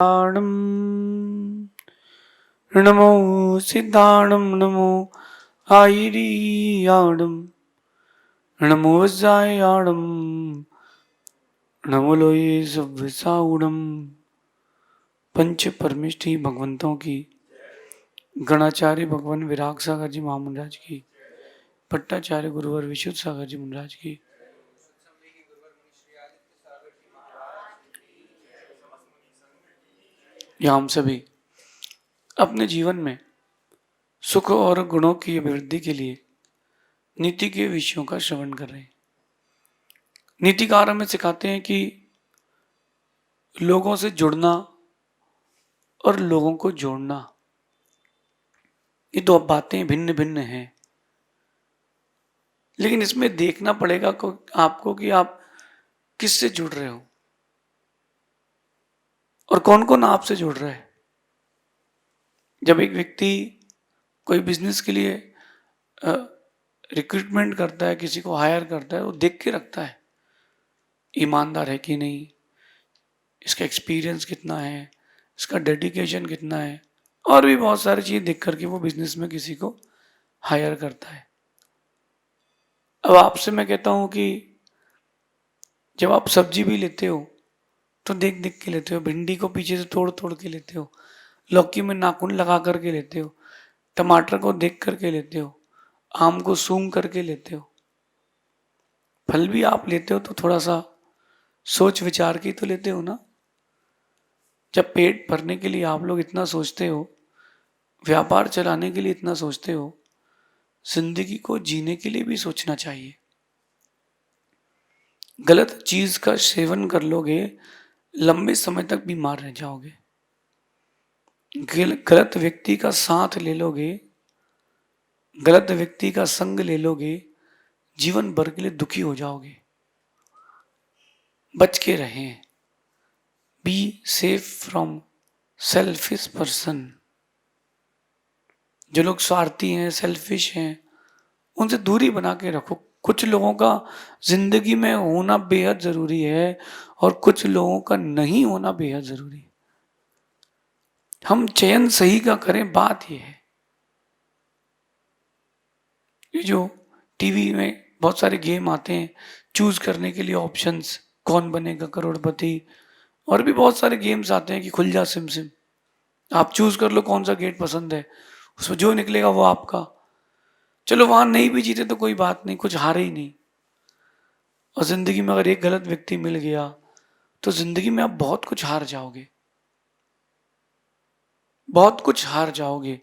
सिद्धाणं नमो सिद्धाणं नमो आयिरीयाणं नमो वज्रायाणं नमो लोये सव्यसाऊणं। पंच परमिष्ठी भगवंतों की, गणाचार्य भगवान विराग सागर जी महामंडराज की, पट्टाचार्य गुरुवर विशुद्ध सागर जी महाराज की, या हम सभी अपने जीवन में सुख और गुणों की अभिवृद्धि के लिए नीति के विषयों का श्रवण कर रहे हैं। नीतिकार हमें सिखाते हैं कि लोगों से जुड़ना और लोगों को जोड़ना, ये दो बातें भिन्न भिन्न हैं। लेकिन इसमें देखना पड़ेगा आपको कि आप किससे जुड़ रहे हो और कौन कौन आपसे जुड़ रहा है। जब एक व्यक्ति कोई बिजनेस के लिए रिक्रूटमेंट करता है, किसी को हायर करता है, वो देख के रखता है ईमानदार है कि नहीं, इसका एक्सपीरियंस कितना है, इसका डेडिकेशन कितना है, और भी बहुत सारी चीज़ देख करके वो बिजनेस में किसी को हायर करता है। अब आपसे मैं कहता हूँ कि जब आप सब्जी भी लेते हो तो देख देख के लेते हो, भिंडी को पीछे से तोड़ तोड़ के लेते हो, लौकी में नाखून लगा करके लेते हो, टमाटर को देख करके लेते हो, आम को सूंघ करके लेते हो। फल भी आप लेते हो तो थोड़ा सा सोच विचार के तो लेते हो ना। जब पेट भरने के लिए आप लोग इतना सोचते हो, व्यापार चलाने के लिए इतना सोचते हो, जिंदगी को जीने के लिए भी सोचना चाहिए। गलत चीज का सेवन कर लोगे, लंबे समय तक बीमार रह जाओगे। गलत व्यक्ति का साथ ले लोगे, गलत व्यक्ति का संग ले लोगे, जीवन भर के लिए दुखी हो जाओगे। बच के रहें। B safe from selfish person. जो लोग स्वार्थी हैं, सेल्फिश हैं, उनसे दूरी बना के रखो। कुछ लोगों का जिंदगी में होना बेहद जरूरी है और कुछ लोगों का नहीं होना बेहद जरूरी है। हम चयन सही का करें, बात यह है। ये जो टीवी में बहुत सारे गेम आते हैं, चूज करने के लिए ऑप्शंस, कौन बनेगा करोड़पति, और भी बहुत सारे गेम्स आते हैं कि खुल जा सिम सिम, आप चूज कर लो कौन सा गेट पसंद है, उसमें जो निकलेगा वो आपका। चलो वहां नहीं भी जीते तो कोई बात नहीं, कुछ हारे ही नहीं। और जिंदगी में अगर एक गलत व्यक्ति मिल गया तो जिंदगी में आप बहुत कुछ हार जाओगे, बहुत कुछ हार जाओगे।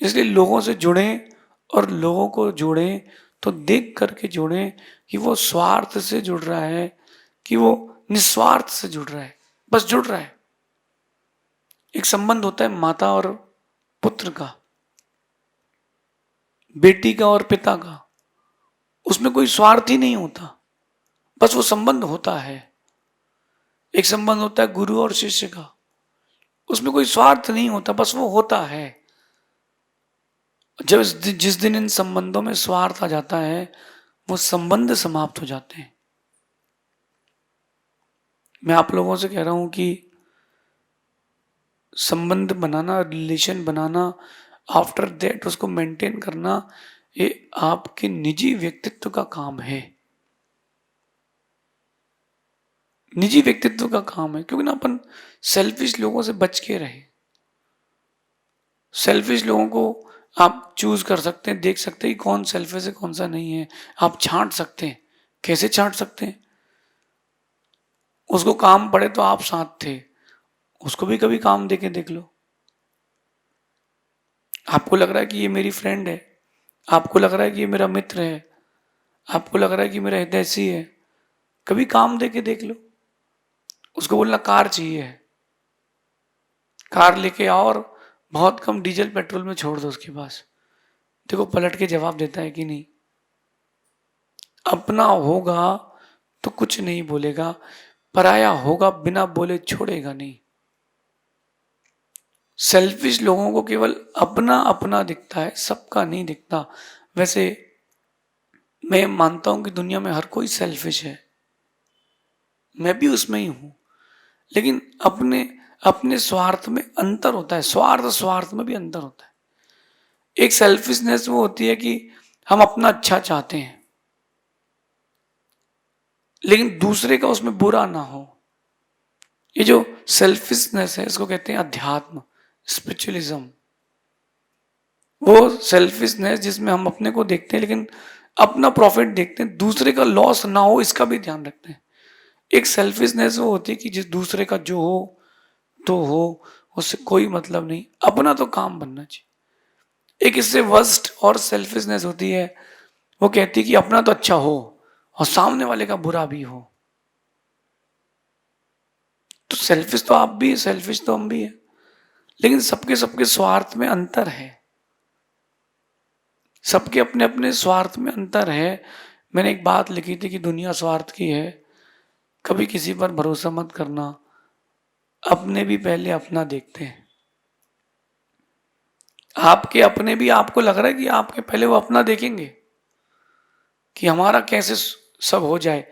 इसलिए लोगों से जुड़ें और लोगों को जोड़ें तो देख करके जोड़ें कि वो स्वार्थ से जुड़ रहा है कि वो निस्वार्थ से जुड़ रहा है, बस जुड़ रहा है। एक संबंध होता है माता और पुत्र का, बेटी का और पिता का, उसमें कोई स्वार्थ ही नहीं होता, बस वो संबंध होता है। एक संबंध होता है गुरु और शिष्य का, उसमें कोई स्वार्थ नहीं होता, बस वो होता है। जब जिस दिन इन संबंधों में स्वार्थ आ जाता है, वो संबंध समाप्त हो जाते हैं। मैं आप लोगों से कह रहा हूं कि संबंध बनाना, रिलेशन बनाना, आफ्टर दैट उसको मेंटेन करना, ये आपके निजी व्यक्तित्व का काम है, निजी व्यक्तित्व का काम है। क्योंकि ना अपन सेल्फिश लोगों से बच के रहे। सेल्फिश लोगों को आप चूज कर सकते हैं, देख सकते हैं कि कौन सेल्फिश है कौन सा नहीं है, आप छांट सकते हैं। कैसे छांट सकते हैं? उसको काम पड़े तो आप साथ थे, उसको भी कभी काम देके देख लो। आपको लग रहा है कि ये मेरी फ्रेंड है, आपको लग रहा है कि ये मेरा मित्र है, आपको लग रहा है कि मेरा हितैषी है, कभी काम देके देख लो। उसको बोलना कार चाहिए है, कार लेके आओ और बहुत कम डीजल पेट्रोल में छोड़ दो उसके पास, देखो पलट के जवाब देता है कि नहीं। अपना होगा तो कुछ नहीं बोलेगा, पराया होगा बिना बोले छोड़ेगा नहीं। सेल्फिश लोगों को केवल अपना अपना दिखता है, सबका नहीं दिखता। वैसे मैं मानता हूं कि दुनिया में हर कोई सेल्फिश है, मैं भी उसमें ही हूं, लेकिन अपने अपने स्वार्थ में अंतर होता है, स्वार्थ स्वार्थ में भी अंतर होता है। एक सेल्फिशनेस वो होती है कि हम अपना अच्छा चाहते हैं लेकिन दूसरे का उसमें बुरा ना हो। ये जो सेल्फिशनेस है इसको कहते हैं अध्यात्म, स्पिरिचुअलिज्म। वो सेल्फिशनेस जिसमें हम अपने को देखते हैं लेकिन अपना प्रॉफिट देखते हैं, दूसरे का लॉस ना हो इसका भी ध्यान रखते हैं। एक सेल्फिशनेस वो होती है कि जिस दूसरे का जो हो तो हो, उससे कोई मतलब नहीं, अपना तो काम बनना चाहिए। एक इससे वर्स्ट और सेल्फिशनेस होती है, वो कहती है कि अपना तो अच्छा हो और सामने वाले का बुरा भी हो। तो सेल्फिश तो आप भी, सेल्फिश तो हम भी है, लेकिन सबके सबके स्वार्थ में अंतर है, सबके अपने अपने स्वार्थ में अंतर है। मैंने एक बात लिखी थी कि दुनिया स्वार्थ की है, कभी किसी पर भरोसा मत करना, अपने भी पहले अपना देखते हैं। आपके अपने भी आपको लग रहा है कि आपके पहले वो अपना देखेंगे कि हमारा कैसे सब हो जाए।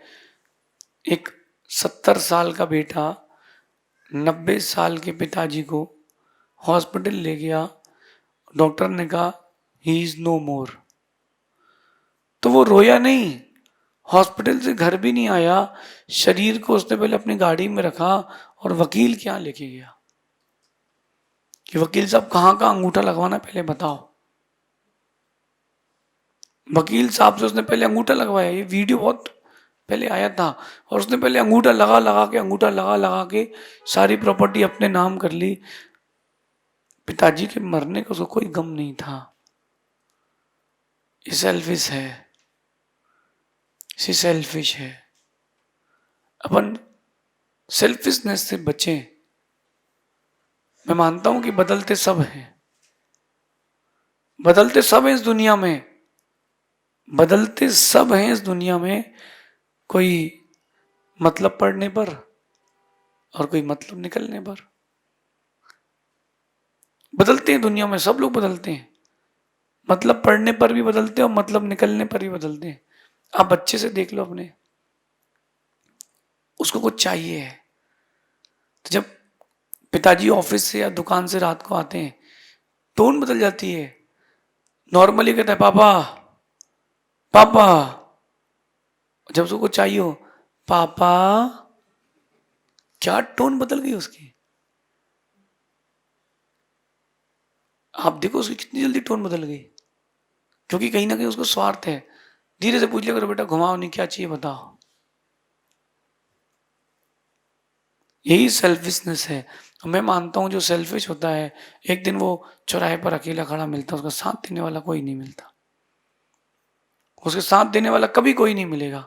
एक 70 साल का बेटा 90 साल के पिताजी को हॉस्पिटल ले गया, डॉक्टर ने कहा ही इज नो मोर, तो वो रोया नहीं, हॉस्पिटल से घर भी नहीं आया, शरीर को उसने पहले अपनी गाड़ी में रखा और वकील के यहाँ लेके गया कि वकील साहब कहाँ का अंगूठा लगवाना पहले बताओ। वकील साहब से उसने पहले अंगूठा लगवाया, ये वीडियो बहुत पहले आया था, और उसने पहले अंगूठा लगा लगा के, अंगूठा लगा लगा के सारी प्रॉपर्टी अपने नाम कर ली। पिताजी के मरने का उसको कोई गम नहीं था। ये सेल्फिश है, ये सेल्फिश है। अपन सेल्फिशनेस से बचें। मैं मानता हूं कि बदलते सब हैं, बदलते सब हैं इस दुनिया में, बदलते सब हैं इस दुनिया में, कोई मतलब पड़ने पर और कोई मतलब निकलने पर। बदलते हैं दुनिया में, सब लोग बदलते हैं, मतलब पढ़ने पर भी बदलते हैं और मतलब निकलने पर भी बदलते हैं। आप बच्चे से देख लो अपने, उसको कुछ चाहिए है, तो जब पिताजी ऑफिस से या दुकान से रात को आते हैं, टोन बदल जाती है। नॉर्मली कहता है पापा पापा, जब उसको कुछ चाहिए हो पापा, क्या टोन बदल गई उसकी। आप देखो उसकी कितनी जल्दी टोन बदल गई, क्योंकि कहीं ना कहीं उसको स्वार्थ है। धीरे से पूछ लिया करो बेटा घुमाओ नहीं, क्या चाहिए बताओ। यही सेल्फिशनेस है। मैं मानता हूं जो सेल्फिश होता है, एक दिन वो चौराहे पर अकेला खड़ा मिलता है, उसका साथ देने वाला कोई नहीं मिलता, उसके साथ देने वाला कभी कोई नहीं मिलेगा,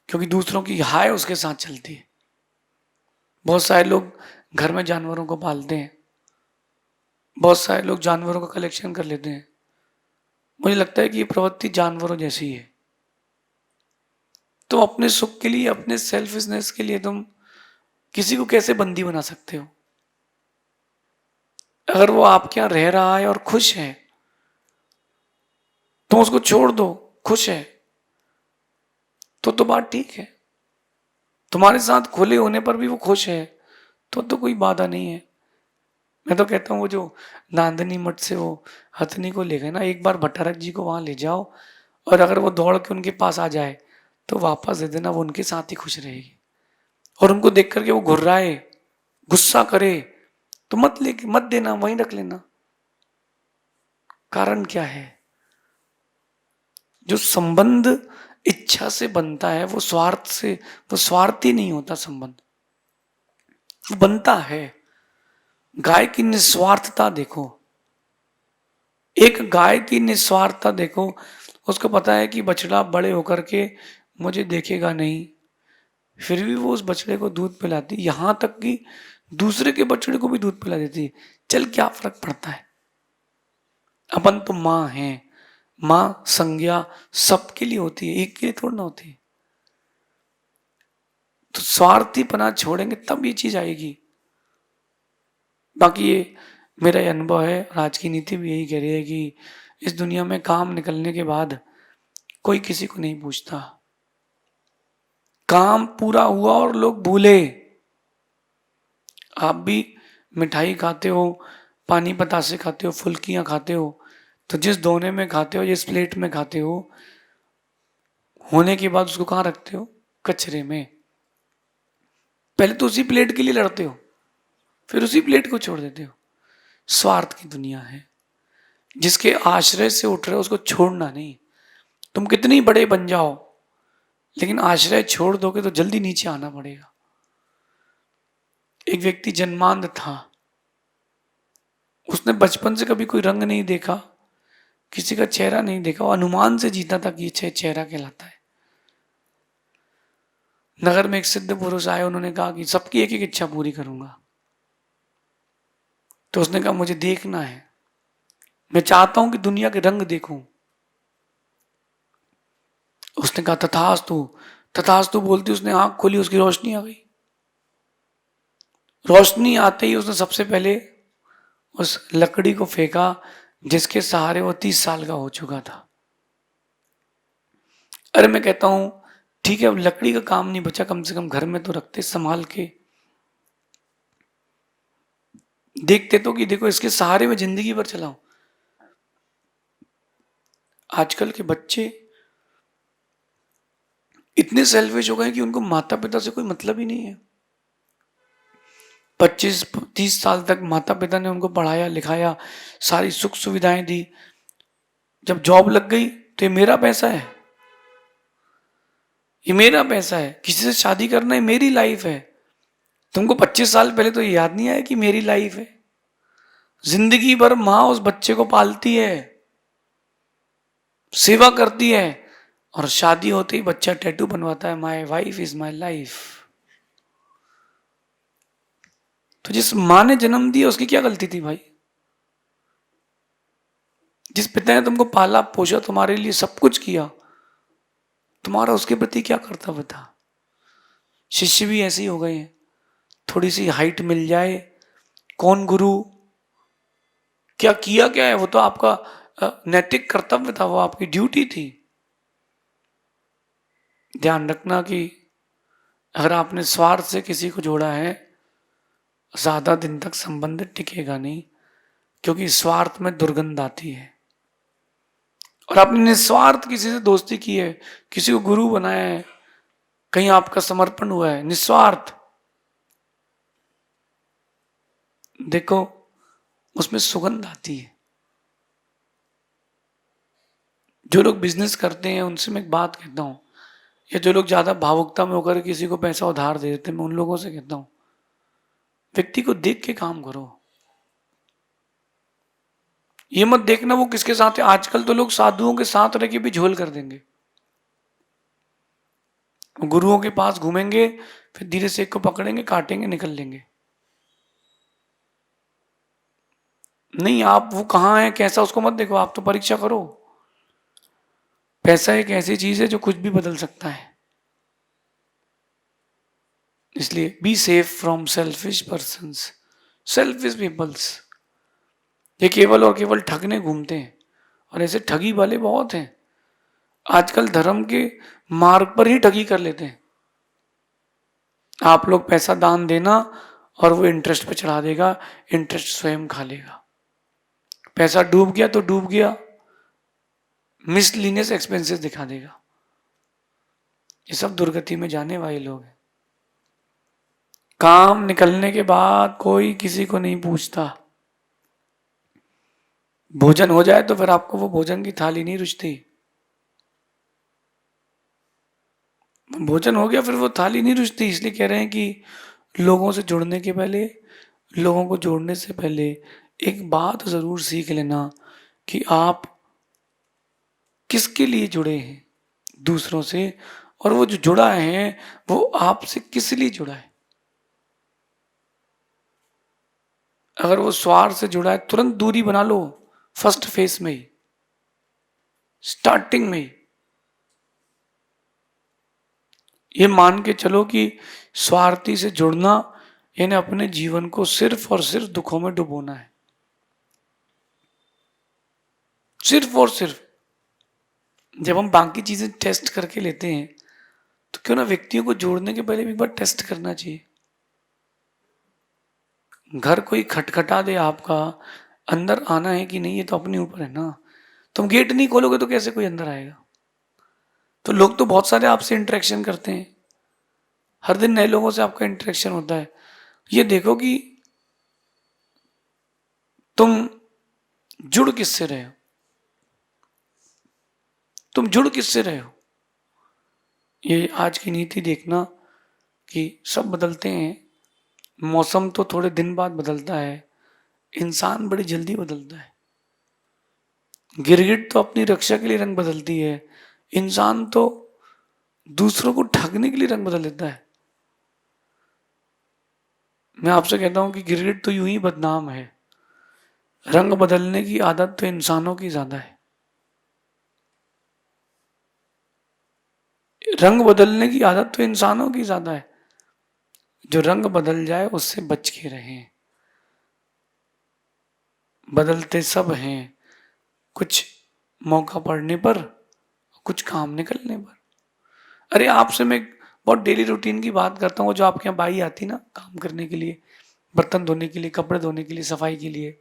क्योंकि दूसरों की हाय उसके साथ चलती है। बहुत सारे लोग घर में जानवरों को पालते हैं, बहुत सारे लोग जानवरों का कलेक्शन कर लेते हैं। मुझे लगता है कि ये प्रवृत्ति जानवरों जैसी है। तो अपने सुख के लिए, अपने सेल्फिशनेस के लिए तुम किसी को कैसे बंदी बना सकते हो। अगर वो आपके यहाँ रह रहा है और खुश है तो उसको छोड़ दो, खुश है तो बात ठीक है। तुम्हारे साथ खुले होने पर भी वो खुश है तो कोई बाधा नहीं है। मैं तो कहता हूँ वो जो नांदनी मठ से वो हथनी को ले गए ना, एक बार भट्टारक जी को वहां ले जाओ, और अगर वो दौड़ के उनके पास आ जाए तो वापस दे देना, वो उनके साथ ही खुश रहेगी। और उनको देख करके वो घुर्राए, गुस्सा करे, तो मत लेके मत देना, वहीं रख लेना। कारण क्या है, जो संबंध इच्छा से बनता है वो स्वार्थ से, वो स्वार्थी नहीं होता संबंध, वो बनता है। गाय की निस्वार्थता देखो, एक गाय की निस्वार्थता देखो, उसको पता है कि बछड़ा बड़े होकर के मुझे देखेगा नहीं, फिर भी वो उस बछड़े को दूध पिलाती, यहां तक कि दूसरे के बछड़े को भी दूध पिला देती। चल क्या फर्क पड़ता है, अपन तो माँ हैं, माँ संज्ञा सबके लिए होती है, एक के लिए थोड़ी ना होती है। तो स्वार्थीपना छोड़ेंगे तब ये चीज आएगी। बाकी ये मेरा ये अनुभव है, और आज की नीति भी यही कह रही है कि इस दुनिया में काम निकलने के बाद कोई किसी को नहीं पूछता। काम पूरा हुआ और लोग भूले, आप भी मिठाई खाते हो, पानी बतासे खाते हो, फुल्कियाँ खाते हो, तो जिस दोने में खाते हो, जिस प्लेट में खाते हो, होने के बाद उसको कहाँ रखते हो? कचरे में। पहले तो उसी प्लेट के लिए लड़ते हो, फिर उसी प्लेट को छोड़ देते हो। स्वार्थ की दुनिया है। जिसके आश्रय से उठ रहे हो उसको छोड़ना नहीं। तुम कितनी बड़े बन जाओ, लेकिन आश्रय छोड़ दोगे तो जल्दी नीचे आना पड़ेगा। एक व्यक्ति जन्मांध था, उसने बचपन से कभी कोई रंग नहीं देखा, किसी का चेहरा नहीं देखा, वो अनुमान से जीता था कि ये चेहरा कहलाता है। नगर में एक सिद्ध पुरुष आए, उन्होंने कहा कि सबकी एक एक इच्छा पूरी करूंगा। तो उसने कहा मुझे देखना है, मैं चाहता हूं कि दुनिया के रंग देखूं। उसने कहा तथास्तु। तथास्तु बोलती उसने आंख खोली, उसकी रोशनी आ गई। रोशनी आते ही उसने सबसे पहले उस लकड़ी को फेंका जिसके सहारे वो 30 साल का हो चुका था। अरे मैं कहता हूं ठीक है, अब लकड़ी का काम नहीं बचा, कम से कम घर में तो रखते संभाल के, देखते तो कि देखो इसके सहारे में जिंदगी भर चलाऊं। आजकल के बच्चे इतने सेल्फिश हो गए कि उनको माता पिता से कोई मतलब ही नहीं है। 25-30 साल तक माता पिता ने उनको पढ़ाया लिखाया, सारी सुख सुविधाएं दी। जब जॉब लग गई तो ये मेरा पैसा है, ये मेरा पैसा है, किसी से शादी करना है, मेरी लाइफ है। तुमको 25 साल पहले तो ये याद नहीं आया कि मेरी लाइफ है। जिंदगी भर माँ उस बच्चे को पालती है, सेवा करती है, और शादी होते ही बच्चा टैटू बनवाता है, my wife is my life. तो जिस माँ ने जन्म दिया उसकी क्या गलती थी भाई? जिस पिता ने तुमको पाला पोषा, तुम्हारे लिए सब कुछ किया, तुम्हारा उसके प्रति क्या कर्तव्य था? शिष्य भी ऐसे ही हो गए हैं, थोड़ी सी हाइट मिल जाए, कौन गुरु क्या किया क्या है, वो तो आपका नैतिक कर्तव्य था, वो आपकी ड्यूटी थी। ध्यान रखना कि अगर आपने स्वार्थ से किसी को जोड़ा है, ज्यादा दिन तक संबंध टिकेगा नहीं, क्योंकि स्वार्थ में दुर्गंध आती है। और आपने निस्वार्थ किसी से दोस्ती की है, किसी को गुरु बनाया है, कहीं आपका समर्पण हुआ है निस्वार्थ, देखो उसमें सुगंध आती है। जो लोग बिजनेस करते हैं उनसे मैं एक बात कहता हूं, या जो लोग ज्यादा भावुकता में होकर किसी को पैसा उधार दे देते हैं, मैं उन लोगों से कहता हूं व्यक्ति को देख के काम करो। ये मत देखना वो किसके साथ है। आजकल तो लोग साधुओं के साथ रह के भी झोल कर देंगे, गुरुओं के पास घूमेंगे, फिर धीरे से एक को पकड़ेंगे, काटेंगे, निकल लेंगे। नहीं, आप वो कहाँ है कैसा उसको मत देखो, आप तो परीक्षा करो। पैसा एक ऐसी चीज है जो कुछ भी बदल सकता है। इसलिए be safe from selfish persons, selfish peoples. ये केवल और केवल ठगने घूमते हैं, और ऐसे ठगी वाले बहुत हैं। आजकल धर्म के मार्ग पर ही ठगी कर लेते हैं। आप लोग पैसा दान देना और वो इंटरेस्ट पे चढ़ा देगा, इंटरेस्ट स्वयं खा लेगा। पैसा डूब गया तो डूब गया, मिसलिनियस एक्सपेंसेस दिखा देगा। ये सब दुर्गति में जाने वाले लोग हैं। काम निकलने के बाद कोई किसी को नहीं पूछता। भोजन हो जाए तो फिर आपको वो भोजन की थाली नहीं रुचती। भोजन हो गया फिर वो थाली नहीं रुचती। इसलिए कह रहे हैं कि लोगों से जुड़ने के पहले, लोगों को जोड़ने से पहले एक बात जरूर सीख लेना कि आप किसके लिए जुड़े हैं दूसरों से, और वो जो जुड़ा है वो आपसे किस लिए जुड़ा है। अगर वो स्वार्थ से जुड़ा है, तुरंत दूरी बना लो, फर्स्ट फेस में ही, स्टार्टिंग में ही। ये मान के चलो कि स्वार्थी से जुड़ना यानी अपने जीवन को सिर्फ और सिर्फ दुखों में डुबोना है, सिर्फ और सिर्फ। जब हम बाकी चीजें टेस्ट करके लेते हैं, तो क्यों ना व्यक्तियों को जोड़ने के पहले भी एक बार टेस्ट करना चाहिए। घर कोई खटखटा दे आपका, अंदर आना है कि नहीं ये तो अपने ऊपर है ना। तुम गेट नहीं खोलोगे तो कैसे कोई अंदर आएगा। तो लोग तो बहुत सारे आपसे इंटरेक्शन करते हैं, हर दिन नए लोगों से आपका इंटरेक्शन होता है। ये देखो कि तुम जुड़ किससे रहे हो, तुम जुड़ किससे रहे हो। ये आज की नीति देखना कि सब बदलते हैं, मौसम तो थोड़े दिन बाद बदलता है, इंसान बड़ी जल्दी बदलता है। गिरगिट तो अपनी रक्षा के लिए रंग बदलती है, इंसान तो दूसरों को ठगने के लिए रंग बदल देता है। मैं आपसे कहता हूं कि गिरगिट तो यूं ही बदनाम है, रंग बदलने की आदत तो इंसानों की ज्यादा है। रंग बदलने की आदत तो इंसानों की ज्यादा है। जो रंग बदल जाए उससे बच के रहें। बदलते सब हैं, कुछ मौका पड़ने पर, कुछ काम निकलने पर। अरे आपसे मैं बहुत डेली रूटीन की बात करता हूँ, जो आपके यहाँ बाई आती ना काम करने के लिए, बर्तन धोने के लिए, कपड़े धोने के लिए, सफाई के लिए,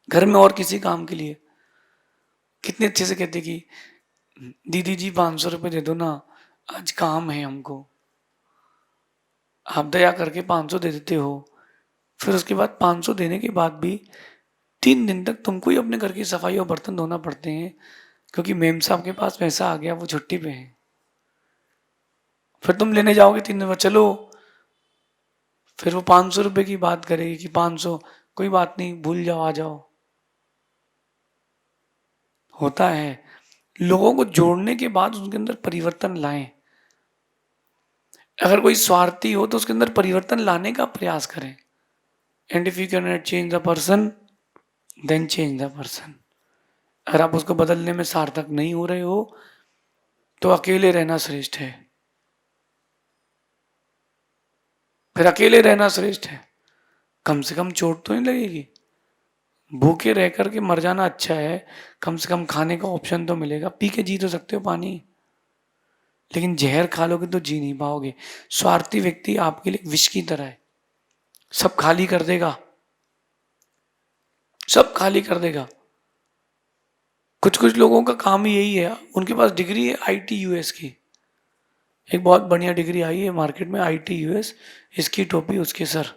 घर में और किसी काम के लिए, कितने अच्छे से कहते कि दीदी जी 500 रुपये दे दो ना, आज काम है हमको। आप दया करके 500 दे देते हो, फिर उसके बाद 500 देने के बाद भी 3 दिन तक तुमको ही अपने घर की सफाई और बर्तन धोना पड़ते हैं, क्योंकि मेम साहब के पास पैसा आ गया, वो छुट्टी पे है। फिर तुम लेने जाओगे 3 दिन बाद, चलो फिर वो 500 रुपये की बात करेगी कि 500, कोई बात नहीं भूल जाओ आ जाओ। होता है, लोगों को जोड़ने के बाद उनके अंदर परिवर्तन लाएं। अगर कोई स्वार्थी हो तो उसके अंदर परिवर्तन लाने का प्रयास करें। And if you can not change the person, then change the person. अगर आप उसको बदलने में सार्थक नहीं हो रहे हो तो अकेले रहना श्रेष्ठ है, फिर अकेले रहना श्रेष्ठ है। कम से कम चोट तो नहीं लगेगी। भूखे रह करके मर जाना अच्छा है, कम से कम खाने का ऑप्शन तो मिलेगा, पी के जी तो सकते हो पानी। लेकिन जहर खा लोगे तो जी नहीं पाओगे। स्वार्थी व्यक्ति आपके लिए विष की तरह है, सब खाली कर देगा, सब खाली कर देगा। कुछ कुछ लोगों का काम ही यही है, उनके पास डिग्री है आईटी यूएस की, एक बहुत बढ़िया डिग्री आई है मार्केट में, आईटी यूएस, इसकी टोपी उसके सर।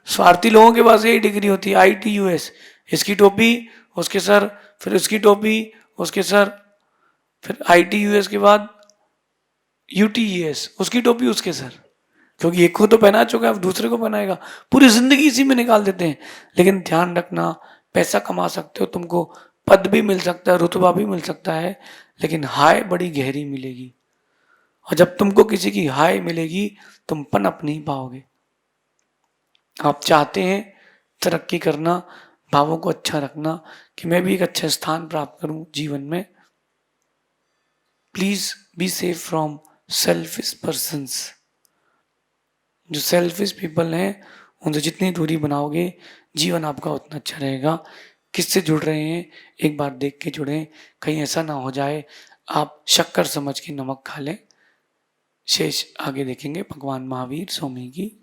स्वार्थी लोगों के पास यही डिग्री होती है, आईटी यूएस, इसकी टोपी उसके सर, फिर उसकी टोपी उसके सर, फिर आईटी यूएस के बाद यूटीईएस, उसकी टोपी उसके सर। क्योंकि एक को तो पहना चुका है, अब दूसरे को पहनाएगा, पूरी जिंदगी इसी में निकाल देते हैं। लेकिन ध्यान रखना, पैसा कमा सकते हो, तुमको पद भी मिल सकता है, रुतबा भी मिल सकता है, लेकिन हाय बड़ी गहरी मिलेगी। और जब तुमको किसी की हाय मिलेगी, तुम पनप नहीं पाओगे। आप चाहते हैं तरक्की करना, भावों को अच्छा रखना, कि मैं भी एक अच्छा स्थान प्राप्त करूं जीवन में, please be safe from selfish persons. जो सेल्फिश पीपल हैं उनसे जितनी दूरी बनाओगे, जीवन आपका उतना अच्छा रहेगा। किससे जुड़ रहे हैं एक बार देख के जुड़ें, कहीं ऐसा ना हो जाए आप शक्कर समझ के नमक खा लें। शेष आगे देखेंगे। भगवान महावीर स्वामी की